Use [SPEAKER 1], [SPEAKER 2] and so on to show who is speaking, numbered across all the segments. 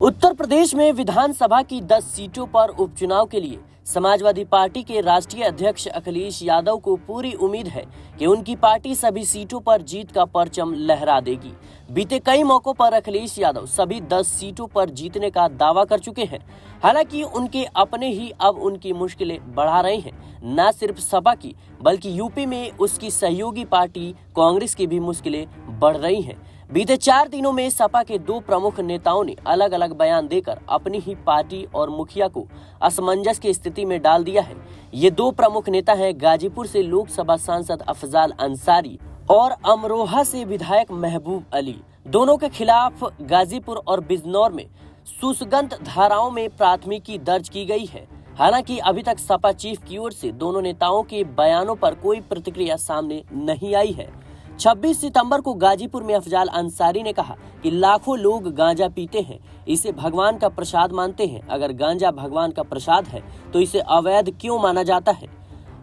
[SPEAKER 1] उत्तर प्रदेश में विधानसभा की 10 सीटों पर उपचुनाव के लिए समाजवादी पार्टी के राष्ट्रीय अध्यक्ष अखिलेश यादव को पूरी उम्मीद है कि उनकी पार्टी सभी सीटों पर जीत का परचम लहरा देगी। बीते कई मौकों पर अखिलेश यादव सभी 10 सीटों पर जीतने का दावा कर चुके हैं। हालांकि उनके अपने ही अब उनकी मुश्किलें बढ़ा रहे हैं। न सिर्फ सपा की बल्कि यूपी में उसकी सहयोगी पार्टी कांग्रेस की भी मुश्किलें बढ़ रही हैं। बीते 4 दिनों में सपा के 2 प्रमुख नेताओं ने अलग अलग बयान देकर अपनी ही पार्टी और मुखिया को असमंजस की स्थिति में डाल दिया है। ये 2 प्रमुख नेता हैं गाजीपुर से लोकसभा सांसद अफजाल अंसारी और अमरोहा से विधायक महबूब अली। दोनों के खिलाफ गाजीपुर और बिजनौर में सुसगंध धाराओं में प्राथमिकी दर्ज की गई है। हालांकि अभी तक सपा चीफ की ओर से दोनों नेताओं के बयानों पर कोई प्रतिक्रिया सामने नहीं आई है। 26 सितंबर को गाजीपुर में अफजाल अंसारी ने कहा कि लाखों लोग गांजा पीते हैं, इसे भगवान का प्रसाद मानते हैं। अगर गांजा भगवान का प्रसाद है तो इसे अवैध क्यों माना जाता है।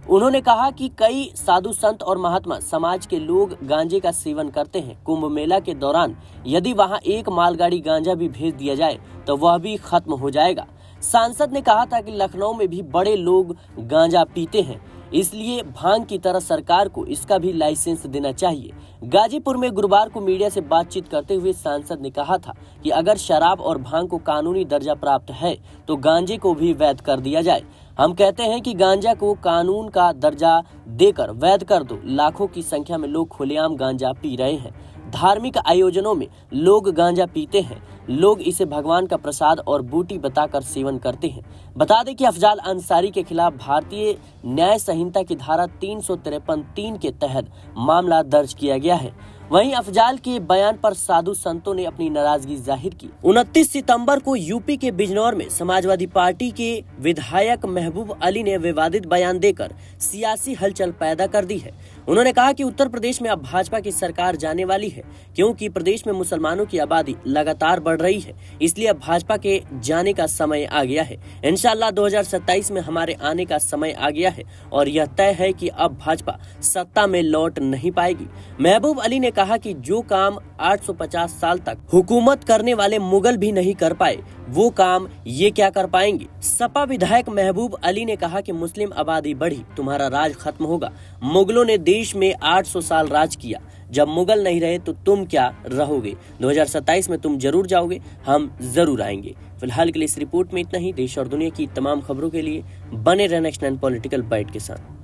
[SPEAKER 1] उन्होंने कहा कि कई साधु संत और महात्मा समाज के लोग गांजे का सेवन करते हैं। कुंभ मेला के दौरान यदि वहां एक मालगाड़ी गांजा भी भेज दिया जाए तो वह भी खत्म हो जाएगा। सांसद ने कहा था कि लखनऊ में भी बड़े लोग गांजा पीते हैं, इसलिए भांग की तरह सरकार को इसका भी लाइसेंस देना चाहिए। गाजीपुर में गुरुवार को मीडिया से बातचीत करते हुए सांसद ने कहा था कि अगर शराब और भांग को कानूनी दर्जा प्राप्त है तो गांजे को भी वैध कर दिया जाए। हम कहते हैं कि गांजा को कानून का दर्जा देकर वैध कर दो। लाखों की संख्या में लोग खुलेआम गांजा पी रहे हैं। धार्मिक आयोजनों में लोग गांजा पीते हैं। लोग इसे भगवान का प्रसाद और बूटी बताकर सेवन करते हैं। बता दें कि अफजाल अंसारी के खिलाफ भारतीय न्याय संहिता की धारा 353(3) के तहत मामला दर्ज किया गया है। वहीं अफजाल के बयान पर साधु संतों ने अपनी नाराजगी जाहिर की। 29 सितंबर को यूपी के बिजनौर में समाजवादी पार्टी के विधायक महबूब अली ने विवादित बयान देकर सियासी हलचल पैदा कर दी है। उन्होंने कहा कि उत्तर प्रदेश में अब भाजपा की सरकार जाने वाली है, क्योंकि प्रदेश में मुसलमानों की आबादी लगातार बढ़ रही है। इसलिए अब भाजपा के जाने का समय आ गया है। इंशाअल्लाह 2027 में हमारे आने का समय आ गया है और यह तय है कि अब भाजपा सत्ता में लौट नहीं पाएगी। महबूब अली ने कहा कि जो काम 850 साल तक हुकूमत करने वाले मुगल भी नहीं कर पाए, वो काम ये क्या कर पाएंगे। सपा विधायक महबूब अली ने कहा कि मुस्लिम आबादी बढ़ी, तुम्हारा राज खत्म होगा। मुगलों ने देश में 800 साल राज किया, जब मुगल नहीं रहे तो तुम क्या रहोगे। 2027 में तुम जरूर जाओगे, हम जरूर आएंगे। फिलहाल के लिए इस रिपोर्ट में इतना ही। देश और दुनिया की तमाम खबरों के लिए बने रहना नेक्स्ट 9 पॉलिटिकल बाइट के साथ।